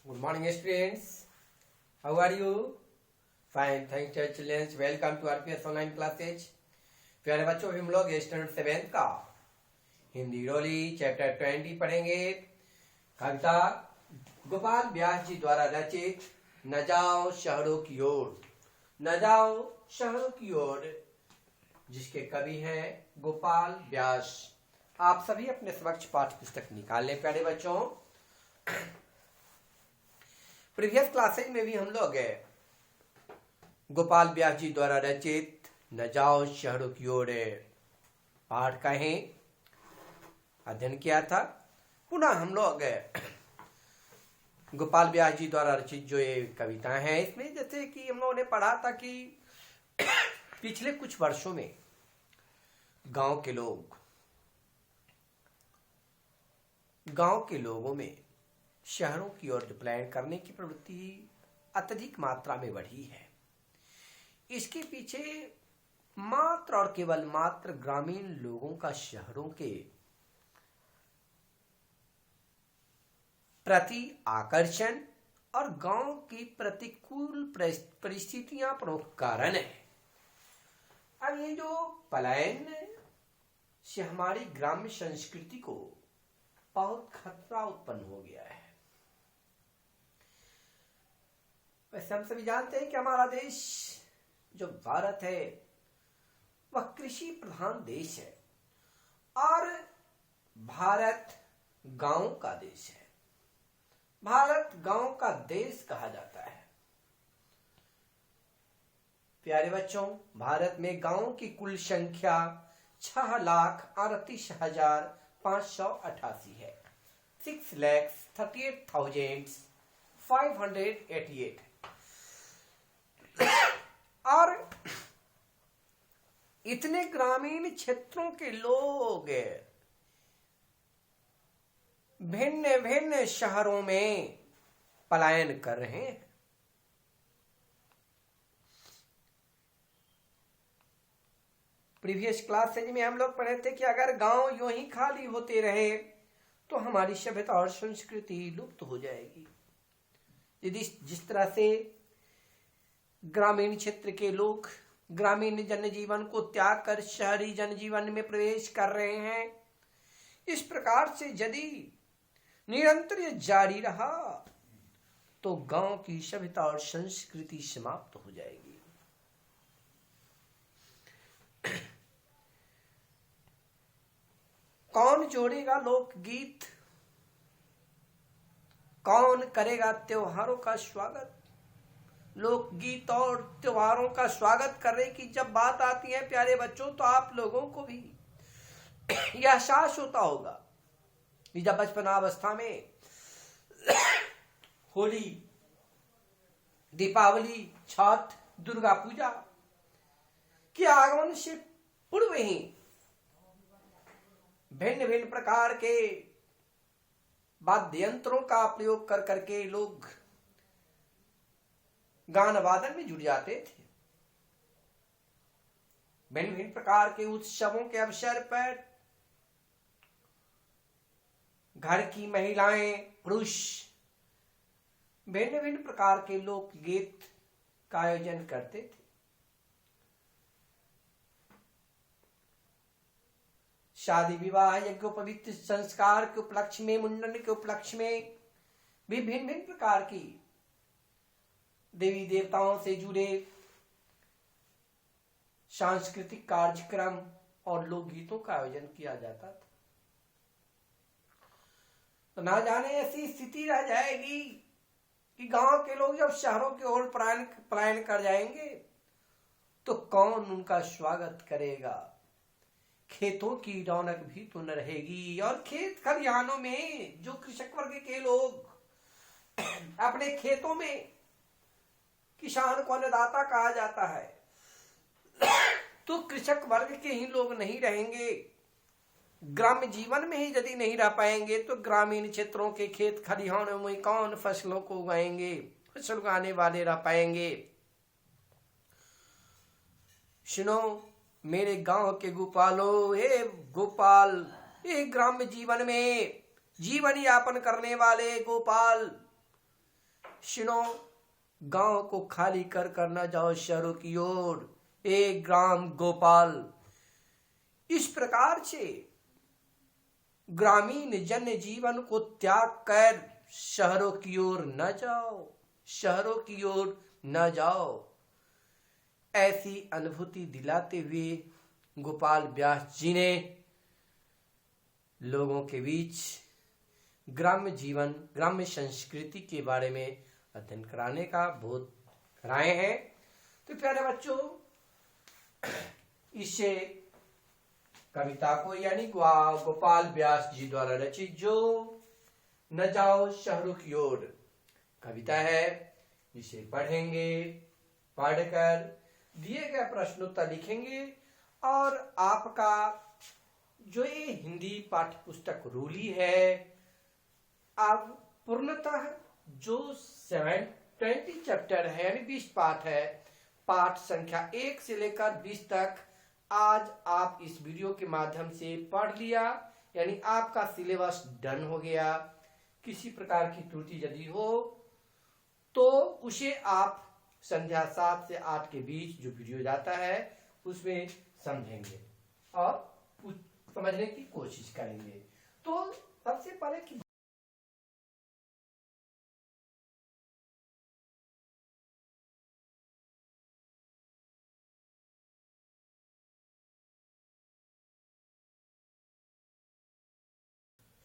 Good morning, students. How are you? Fine, thanks, children. Welcome to RPS online classes. प्यारे बच्चों, हम लोग standard 7 का हिंदी रोली चैप्टर 20 पढ़ेंगे। कविता गोपाल व्यास जी द्वारा रचित न जाओ शहरों की ओर, न जाओ शहरों की ओर, जिसके कवि हैं गोपाल व्यास। आप सभी अपने समक्ष पाठ्य पुस्तक निकाल लें प्यारे बच्चों। प्रीवियस क्लासेज में भी हम लोग गोपाल व्यास जी द्वारा रचित न जाओ शहरों की ओर पाठ का ही अध्ययन किया था। पुनः हम लोग गोपाल व्यास जी द्वारा रचित जो ये कविताएं हैं, इसमें जैसे कि हम लोगों ने पढ़ा था कि पिछले कुछ वर्षों में गांव के लोगों में शहरों की ओर पलायन करने की प्रवृत्ति अत्यधिक मात्रा में बढ़ी है। इसके पीछे मात्र और केवल मात्र ग्रामीण लोगों का शहरों के प्रति आकर्षण और गांव की प्रतिकूल परिस्थितियां प्रमुख कारण है। अब ये जो पलायन से हमारी ग्राम्य संस्कृति को बहुत खतरा उत्पन्न हो गया है। वैसे हम सभी जानते हैं कि हमारा देश जो भारत है वह कृषि प्रधान देश है और भारत गांव का देश है। भारत गांव का देश कहा जाता है। प्यारे बच्चों, भारत में गांवों की कुल संख्या 6,38,588 है। 6,38,588 और इतने ग्रामीण क्षेत्रों के लोग भिन्न भिन्न शहरों में पलायन कर रहे हैं। प्रीवियस क्लासेज में हम लोग पढ़े थे कि अगर गांव यूं ही खाली होते रहे तो हमारी सभ्यता और संस्कृति लुप्त हो जाएगी। यदि जिस तरह से ग्रामीण क्षेत्र के लोग ग्रामीण जनजीवन को त्याग कर शहरी जनजीवन में प्रवेश कर रहे हैं, इस प्रकार से यदि निरंतर ये जारी रहा तो गांव की सभ्यता और संस्कृति समाप्त हो जाएगी। कौन जोड़ेगा लोकगीत, कौन करेगा त्योहारों का स्वागत। लोकगीत और त्योहारों का स्वागत करने की जब बात आती है प्यारे बच्चों, तो आप लोगों को भी यह एहसास होता होगा कि जब बचपनावस्था में होली, दीपावली, छठ, दुर्गा पूजा के आगमन से पूर्व ही भिन्न भिन्न प्रकार के वाद्य यंत्रों का प्रयोग कर करके लोग गान वादन में जुट जाते थे। भिन्न भिन्न प्रकार के उत्सवों के अवसर पर घर की महिलाएं, पुरुष भिन्न भिन्न प्रकार के लोक गीत का आयोजन करते थे। शादी विवाह यज्ञोपवीत संस्कार के उपलक्ष्य में, मुंडन के उपलक्ष्य में भी भिन्न भिन्न प्रकार की देवी देवताओं से जुड़े सांस्कृतिक कार्यक्रम और लोकगीतों का आयोजन किया जाता था। तो ना जाने ऐसी स्थिति रह जाएगी कि गांव के लोग जब शहरों की ओर पलायन कर जाएंगे तो कौन उनका स्वागत करेगा। खेतों की रौनक भी तो न रहेगी। और खेत खलिहानों में जो कृषक वर्ग के लोग अपने खेतों में, किसान को अन्नदाता कहा जाता है, तो कृषक वर्ग के ही लोग नहीं रहेंगे। ग्राम्य जीवन में ही यदि नहीं रह पाएंगे तो ग्रामीण क्षेत्रों के खेत खलिहानों में कौन फसलों को उगाएंगे, फसल उगाने वाले रह पाएंगे। सुनो मेरे गांव के गोपालों, हे गोपाल, ये ग्राम्य जीवन में जीवन यापन करने वाले गोपाल, सुनो, गांव को खाली कर न जाओ शहरों की ओर, एक ग्राम गोपाल। इस प्रकार से ग्रामीण जन जीवन को त्याग कर शहरों की ओर न जाओ, शहरों की ओर न जाओ, ऐसी अनुभूति दिलाते हुए गोपाल व्यास जी ने लोगों के बीच ग्राम्य जीवन, ग्राम्य संस्कृति के बारे में अध्ययन कराने का बोध कराए हैं। तो प्यारे बच्चों, इससे कविता को यानी गोपाल व्यास जी द्वारा रचित जो न जाओ शहरों की ओर कविता है, जिसे पढ़ेंगे, पढ़कर दिए गए प्रश्नोत्तर लिखेंगे और आपका जो ये हिंदी पाठ्य पुस्तक रूली है, आप पूर्णतः जो 20 चैप्टर है यानी 20 पाठ है, पाठ संख्या 1 से लेकर 20 तक आज आप इस वीडियो के माध्यम से पढ़ लिया, यानी आपका सिलेबस डन हो गया। किसी प्रकार की त्रुटि यदि हो तो उसे आप संध्या 7 से 8 के बीच जो वीडियो जाता है उसमें समझेंगे और समझने की कोशिश करेंगे। तो सबसे पहले कि